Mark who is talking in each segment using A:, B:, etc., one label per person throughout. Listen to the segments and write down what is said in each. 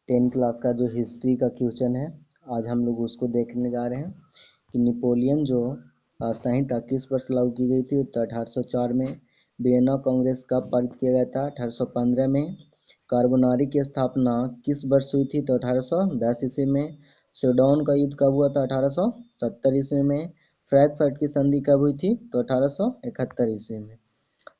A: 10 class का जो history का क्वेश्चन है, आज हम लोग उसको देखने जा रहे हैं कि नेपोलियन जो संहिता किस वर्ष लागू की गई थी। तो 1804 में। वियना कांग्रेस कब पारित किया गया था? 1815 में। कार्बोनारी की स्थापना किस वर्ष हुई थी? तो 1810 ईस्वी में। सूडान का युद्ध कब हुआ था? 1870 ईस्वी में। फ्रैंकफर्ट की संधि कब हुई थी? तो 1871 ईस्वी में।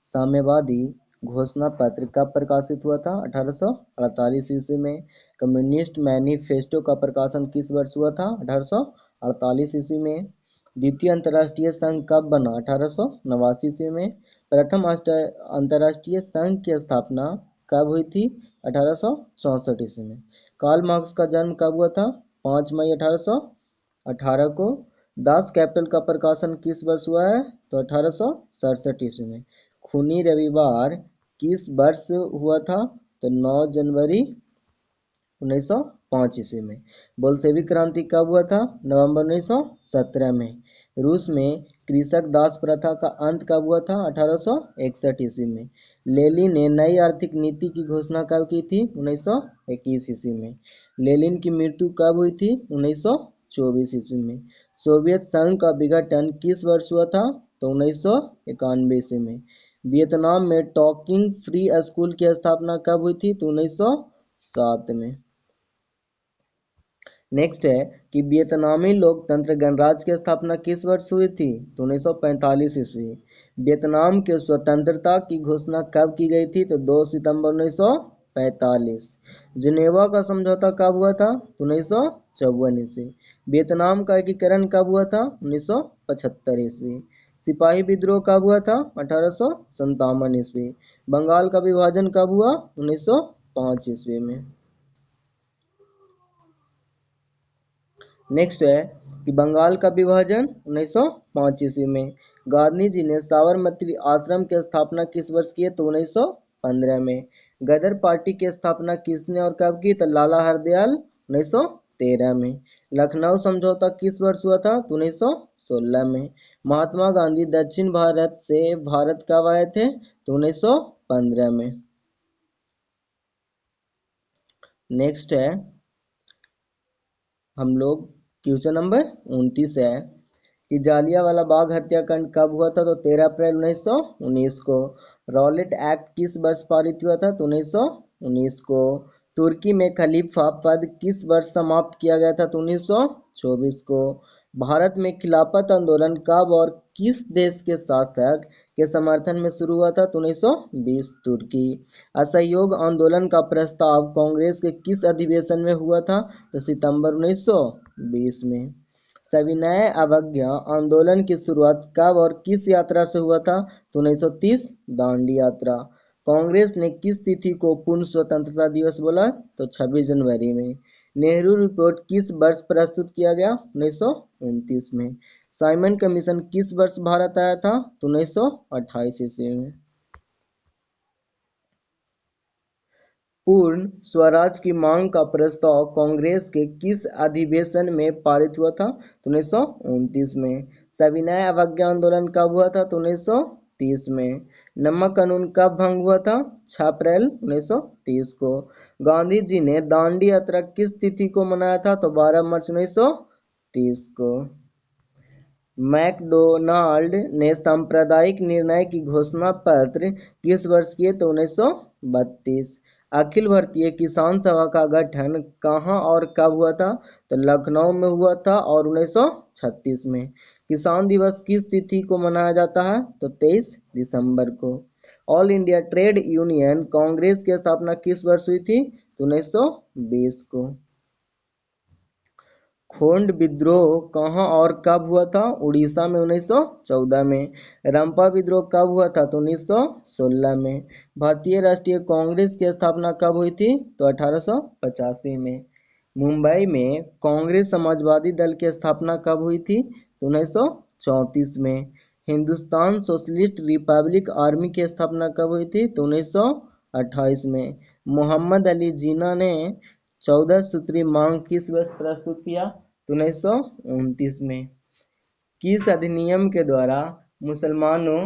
A: साम्यवादी घोषणा पत्र कब प्रकाशित हुआ था? 1848 ईस्वी में। कम्युनिस्ट मैनिफेस्टो का प्रकाशन किस वर्ष हुआ था? 1848 ईस्वी में। द्वितीय अंतर्राष्ट्रीय संघ कब बना? 1889 ईस्वी में। प्रथम अंतर्राष्ट्रीय संघ की स्थापना कब हुई थी? 1864 ईस्वी में। कार्ल मार्क्स का जन्म कब हुआ था? 5 मई 1818 को। दास कैपिटल का प्रकाशन किस वर्ष हुआ है? तो 1867 ईस्वी में। खूनी रविवार किस वर्ष हुआ था? तो 9 जनवरी 1905 ईस्वी में। बोल्शेविक क्रांति कब हुआ था? नवंबर 1917 में। रूस में कृषक दास प्रथा का अंत कब हुआ था? 1861 ईस्वी में। लेनिन ने नई आर्थिक नीति की घोषणा कब की थी? 1921 ईस्वी में। लेनिन की मृत्यु कब हुई थी? 1924 ईस्वी में। सोवियत संघ का विघटन किस वर्ष हुआ था? तो 1991 ईस्वी में। वियतनाम में टॉकिंग फ्री स्कूल की स्थापना कब हुई थी? तो 1907 में। नेक्स्ट है कि वियतनामी लोकतंत्र गणराज्य की स्थापना किस वर्ष हुई थी? तो 1945 ईस्वी। वियतनाम के स्वतंत्रता की घोषणा कब की गई थी? तो 2 सितंबर 1945। जिनेवा का समझौता कब हुआ था? तो 1954 ईस्वी। वियतनाम का एकीकरण कब हुआ था? 1975 ईस्वी। सिपाही विद्रोह कब हुआ था? 1857 ईस्वी। बंगाल का विभाजन कब हुआ? 1905 ईस्वी में। नेक्स्ट है कि बंगाल का विभाजन 1905 ईस्वी में। गांधी जी ने साबरमती आश्रम की स्थापना किस वर्ष की? तो 1915 में। गदर पार्टी की स्थापना किसने और कब की? तो लाला हरदयाल 1913 में। लखनऊ समझौता किस वर्ष हुआ था? तो 1916 में। महात्मा गांधी दक्षिण भारत से भारत कब आए थे? तो 1915 में। नेक्स्ट है हम लोग क्वेश्चन नंबर 29 है कि जालियांवाला बाग हत्याकांड कब हुआ था? तो 13 अप्रैल 1919 को। रॉलेट एक्ट किस वर्ष पारित हुआ था? तो 1919 को। तुर्की में खलीफा पद किस वर्ष समाप्त किया गया था? तो 1924 को। भारत में खिलाफत आंदोलन कब और किस देश के शासक के समर्थन में शुरू हुआ था? तो 1920 तुर्की। असहयोग आंदोलन का प्रस्ताव कांग्रेस के किस अधिवेशन में हुआ था? तो सितंबर 1920 में। सविनय अवज्ञा आंदोलन की शुरुआत कब और किस यात्रा से हुआ था? तो 1930 दांडी यात्रा। कांग्रेस ने किस तिथि को पूर्ण स्वतंत्रता दिवस बोला? तो 26 जनवरी में। नेहरू रिपोर्ट किस वर्ष प्रस्तुत किया गया? 1929 में। साइमन कमीशन किस वर्ष भारत आया था? तो 1928 ईस्वी में। पूर्ण स्वराज की मांग का प्रस्ताव कांग्रेस के किस अधिवेशन में पारित हुआ था? तो 1929 में। सविनय अवज्ञा आंदोलन कब हुआ था? तो 1930 में। नमक कानून कब भंग हुआ था? 6 अप्रैल 1930 को। गांधी जी ने दांडी यात्रा किस तिथि को मनाया था? तो 12 मार्च 1930 को। मैकडोनाल्ड ने सांप्रदायिक निर्णय की घोषणा पत्र किस वर्ष किए? तो 1932। अखिल भारतीय किसान सभा का गठन कहाँ और कब हुआ था? तो लखनऊ में हुआ था और 1936 में। किसान दिवस किस तिथि को मनाया जाता है? तो 23 दिसंबर को। All India trade union Congress की स्थापना किस वर्ष हुई थी? तो 1920 को। खोंड विद्रोह कहाँ और कब हुआ था? उड़ीसा में 1914 में। रंपा विद्रोह कब हुआ था? तो 1916 में। भारतीय राष्ट्रीय कांग्रेस की स्थापना कब हुई थी? तो 1885 में। मुंबई में कांग्रेस समाजवादी दल की स्थापना कब हुई थी? तो 1934 में। हिंदुस्तान सोशलिस्ट रिपब्लिक आर्मी की स्थापना कब हुई थी? तो 1928 में। मोहम्मद अली जिन्ना ने 14 सूत्री मांग किस वर्ष प्रस्तुत किया? तो 1929 में। किस अधिनियम के द्वारा मुसलमानों